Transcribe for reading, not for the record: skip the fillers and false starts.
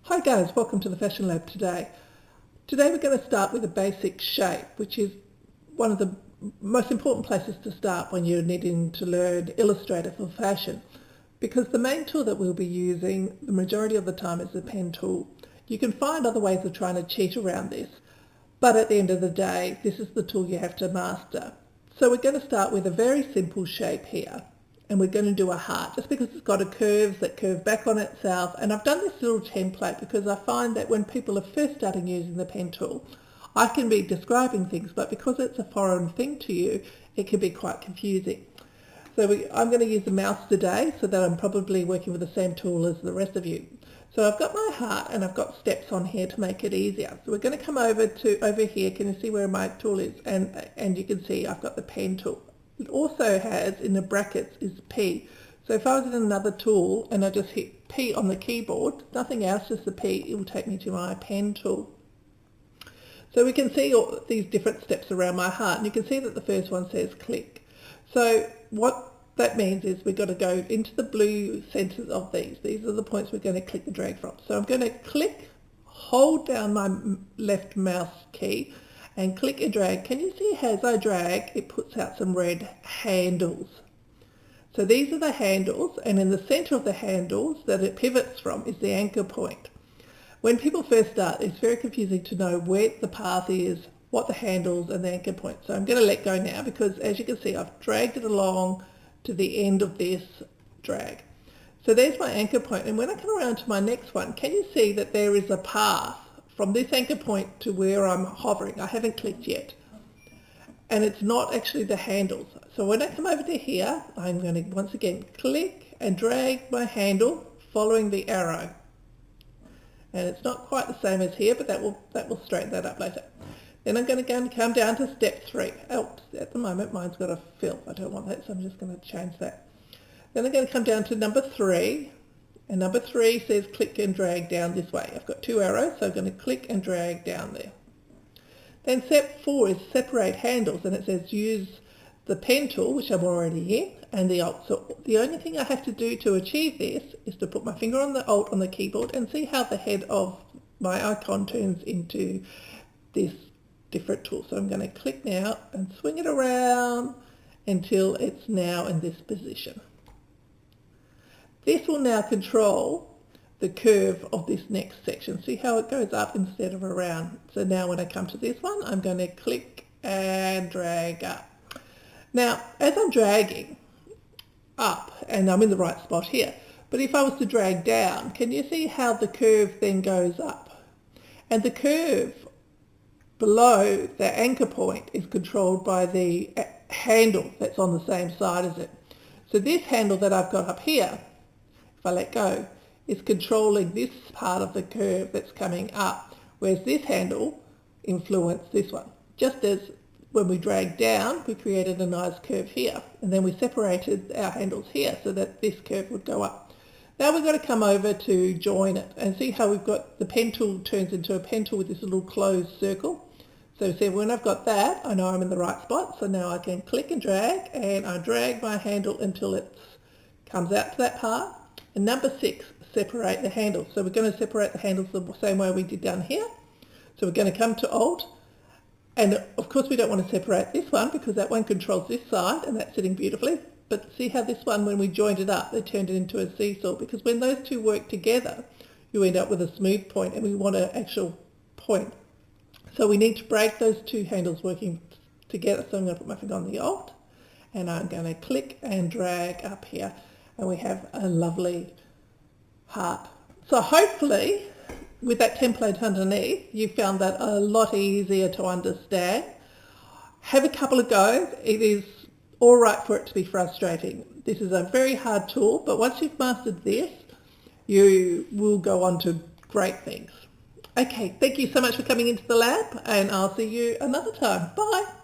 Hi guys, welcome to the Fashion Lab today. Today we're going to start with a basic shape, which is one of the most important places to start when you're needing to learn Illustrator for fashion, because the main tool that we'll be using the majority of the time is the pen tool. You can find other ways of trying to cheat around this, but at the end of the day, this is the tool you have to master. So we're going to start with a very simple shape here. And we're going to do a heart just because it's got a curve that curve back on itself. And I've done this little template because I find that when people are first starting using the pen tool, I can be describing things, but because it's a foreign thing to you, it can be quite confusing. So I'm going to use the mouse today so that I'm probably working with the same tool as the rest of you. So I've got my heart and I've got steps on here to make it easier. So we're going to come over here. Can you see where my tool is? And you can see I've got the pen tool. It also has in the brackets is P. So if I was in another tool and I just hit P on the keyboard, nothing else, just the P, it will take me to my pen tool. So we can see all these different steps around my heart, and you can see that the first one says click. So what that means is we've got to go into the blue centers of these. These are the points we're going to click and drag from. So I'm going to click, hold down my left mouse key, and click and drag. Can you see as I drag, it puts out some red handles. So these are the handles, and in the center of the handles that it pivots from is the anchor point. When people first start, it's very confusing to know where the path is, what the handles and the anchor point. So I'm going to let go now because as you can see, I've dragged it along to the end of this drag. So there's my anchor point, and when I come around to my next one, can you see that there is a path from this anchor point to where I'm hovering? I haven't clicked yet. And it's not actually the handles. So when I come over to here, I'm going to once again click and drag my handle following the arrow. And it's not quite the same as here, but that will straighten that up later. Then I'm going to come down to step 3. Oh, at the moment mine's got a fill. I don't want that, so I'm just going to change that. Then I'm going to come down to number 3. And number 3 says click and drag down this way. I've got 2 arrows, so I'm going to click and drag down there. Then step 4 is separate handles, and it says use the pen tool, which I'm already in, and the Alt. So the only thing I have to do to achieve this is to put my finger on the Alt on the keyboard and see how the head of my icon turns into this different tool. So I'm going to click now and swing it around until it's now in this position. This will now control the curve of this next section. See how it goes up instead of around. So now when I come to this one, I'm going to click and drag up. Now, as I'm dragging up, and I'm in the right spot here, but if I was to drag down, can you see how the curve then goes up? And the curve below the anchor point is controlled by the handle that's on the same side as it. So this handle that I've got up here, if I let go, is controlling this part of the curve that's coming up, whereas this handle influenced this one. Just as when we dragged down, we created a nice curve here, and then we separated our handles here so that this curve would go up. Now we've got to come over to join it and see how we've got the pen tool turns into a pen tool with this little closed circle. So see, when I've got that, I know I'm in the right spot, so now I can click and I drag my handle until it comes out to that part. And number 6, separate the handles. So we're going to separate the handles the same way we did down here. So we're going to come to Alt, and of course we don't want to separate this one because that one controls this side and that's sitting beautifully. But see how this one, when we joined it up, they turned it into a seesaw, because when those two work together, you end up with a smooth point, and we want an actual point. So we need to break those two handles working together. So I'm going to put my finger on the Alt, and I'm going to click and drag up here, and we have a lovely heart. So hopefully with that template underneath, you found that a lot easier to understand. Have a couple of goes. It is all right for it to be frustrating. This is a very hard tool, but once you've mastered this, you will go on to great things. Okay, thank you so much for coming into the lab, and I'll see you another time. Bye.